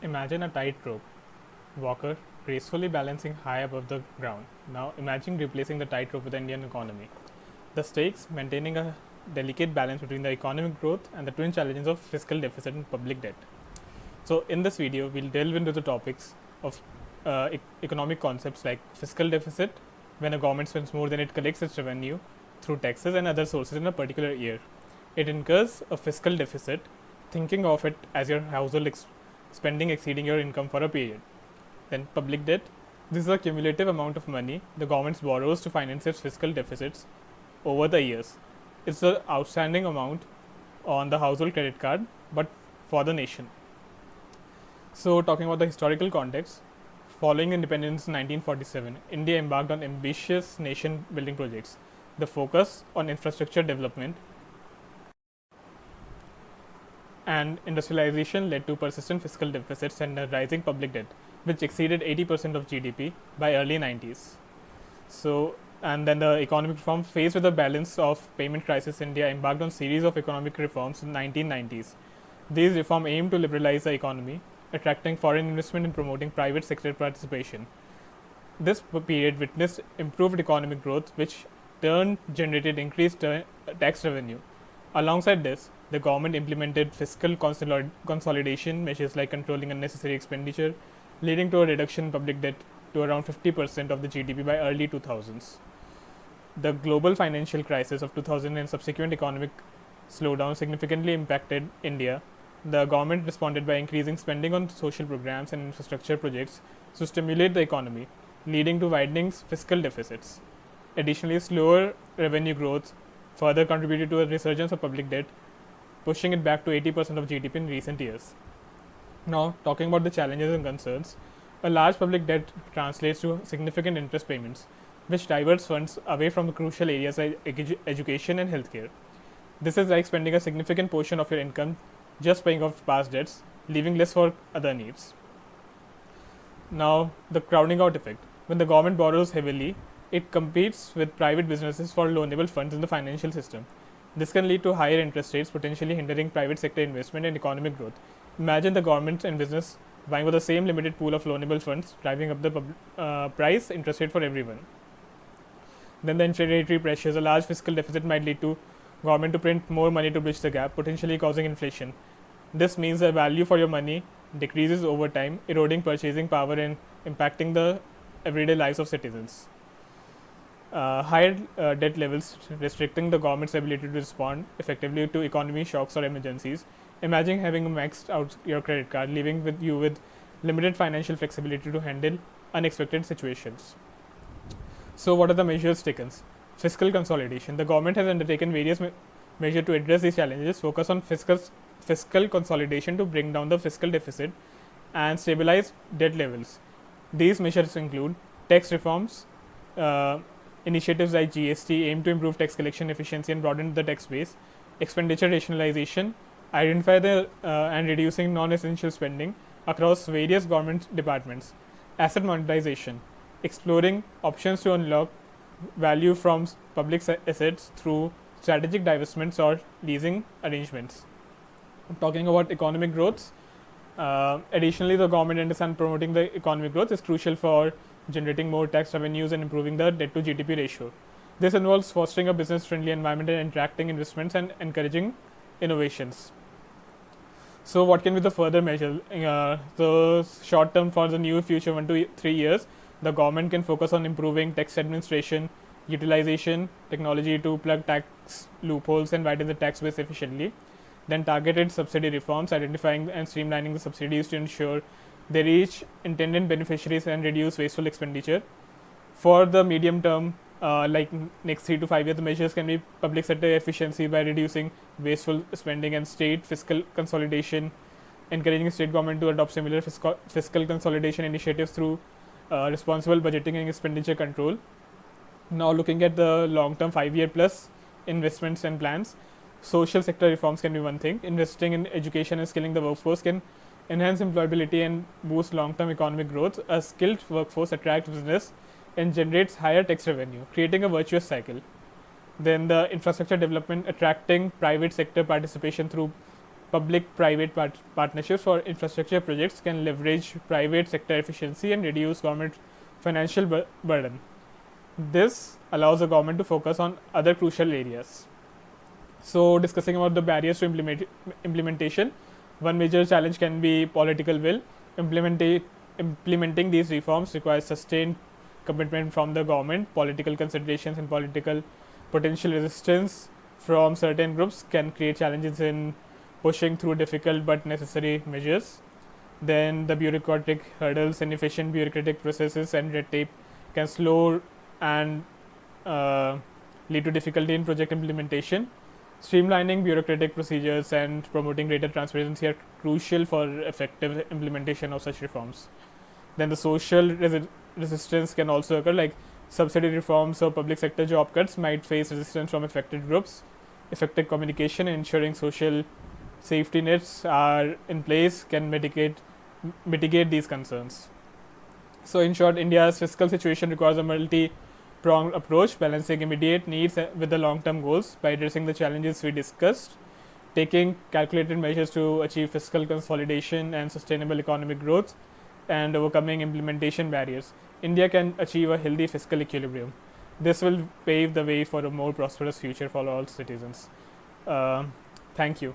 Imagine a tightrope walker gracefully balancing high above the ground. Now imagine replacing the tightrope with the Indian economy. The stakes maintaining a delicate balance between the economic growth and the twin challenges of fiscal deficit and public debt. So, in this video, we'll delve into the topics of economic concepts like fiscal deficit, when a government spends more than it collects its revenue through taxes and other sources in a particular year. It incurs a fiscal deficit, thinking of it as your household spending exceeding your income for a period. Then, public debt. This is a cumulative amount of money the government borrows to finance its fiscal deficits over the years. It's the outstanding amount on the household credit card, but for the nation. So, talking about the historical context, following independence in 1947, India embarked on ambitious nation building projects. The focus on infrastructure development and industrialization led to persistent fiscal deficits and a rising public debt, which exceeded 80% of GDP by early 90s. So, and then the economic reform faced with the balance of payment crisis, India embarked on series of economic reforms in 1990s. These reforms aimed to liberalize the economy, attracting foreign investment and promoting private sector participation. This period witnessed improved economic growth, which turn generated increased tax revenue. Alongside this, the government implemented fiscal consolidation measures like controlling unnecessary expenditure, leading to a reduction in public debt to around 50% of the GDP by early 2000s. The global financial crisis of 2000 and subsequent economic slowdown significantly impacted India. The government responded by increasing spending on social programs and infrastructure projects to stimulate the economy, leading to widening fiscal deficits. Additionally, slower revenue growth further contributed to a resurgence of public debt, pushing it back to 80% of GDP in recent years. Now, talking about the challenges and concerns, a large public debt translates to significant interest payments, which diverts funds away from the crucial areas like education and healthcare. This is like spending a significant portion of your income just paying off past debts, leaving less for other needs. Now, the crowding out effect. When the government borrows heavily, it competes with private businesses for loanable funds in the financial system. This can lead to higher interest rates, potentially hindering private sector investment and economic growth. Imagine the government and business vying for the same limited pool of loanable funds, driving up the price interest rate for everyone. Then the inflationary pressures. A large fiscal deficit might lead to government to print more money to bridge the gap, potentially causing inflation. This means the value for your money decreases over time, eroding purchasing power and impacting the everyday lives of citizens. Higher debt levels restricting the government's ability to respond effectively to economy shocks or emergencies. Imagine having maxed out your credit card, leaving you with limited financial flexibility to handle unexpected situations. So, what are the measures taken? Fiscal consolidation. The government has undertaken various measures to address these challenges. Focus on fiscal consolidation to bring down the fiscal deficit and stabilize debt levels. These measures include tax reforms. Initiatives like GST aim to improve tax collection efficiency and broaden the tax base. Expenditure rationalization, identify the and reducing non-essential spending across various government departments. Asset monetization, exploring options to unlock value from public assets through strategic divestments or leasing arrangements. Talking about economic growth, additionally, the government understands promoting the economic growth is crucial for generating more tax revenues and improving the debt to GDP ratio. This involves fostering a business friendly environment and attracting investments and encouraging innovations. So, what can be the further measure? The short term for the new future 1 to 3 years, the government can focus on improving tax administration, utilization, technology to plug tax loopholes and widen the tax base efficiently. Then targeted subsidy reforms, identifying and streamlining the subsidies to ensure they reach intended beneficiaries and reduce wasteful expenditure. For the medium term, like next 3 to 5 years, the measures can be public sector efficiency by reducing wasteful spending and state fiscal consolidation, encouraging state government to adopt similar fiscal consolidation initiatives through responsible budgeting and expenditure control. Now, looking at the long-term 5-year plus investments and plans, social sector reforms can be one thing. Investing in education and skilling the workforce can enhance employability and boost long-term economic growth. A skilled workforce attracts business and generates higher tax revenue, creating a virtuous cycle. Then the infrastructure development, attracting private sector participation through public-private partnerships for infrastructure projects can leverage private sector efficiency and reduce government financial burden. This allows the government to focus on other crucial areas. So, discussing about the barriers to implementation, one major challenge can be political will. Implementing these reforms requires sustained commitment from the government. Political considerations and political potential resistance from certain groups can create challenges in pushing through difficult but necessary measures. Then the bureaucratic hurdles, inefficient bureaucratic processes, and red tape can slow and lead to difficulty in project implementation. Streamlining bureaucratic procedures and promoting greater transparency are crucial for effective implementation of such reforms. Then the social resistance can also occur, like subsidy reforms or public sector job cuts might face resistance from affected groups. Effective communication and ensuring social safety nets are in place can mitigate these concerns. So, in short, India's fiscal situation requires a multi-pronged approach, balancing immediate needs with the long-term goals. By addressing the challenges we discussed, taking calculated measures to achieve fiscal consolidation and sustainable economic growth, and overcoming implementation barriers, India can achieve a healthy fiscal equilibrium. This will pave the way for a more prosperous future for all citizens. Thank you.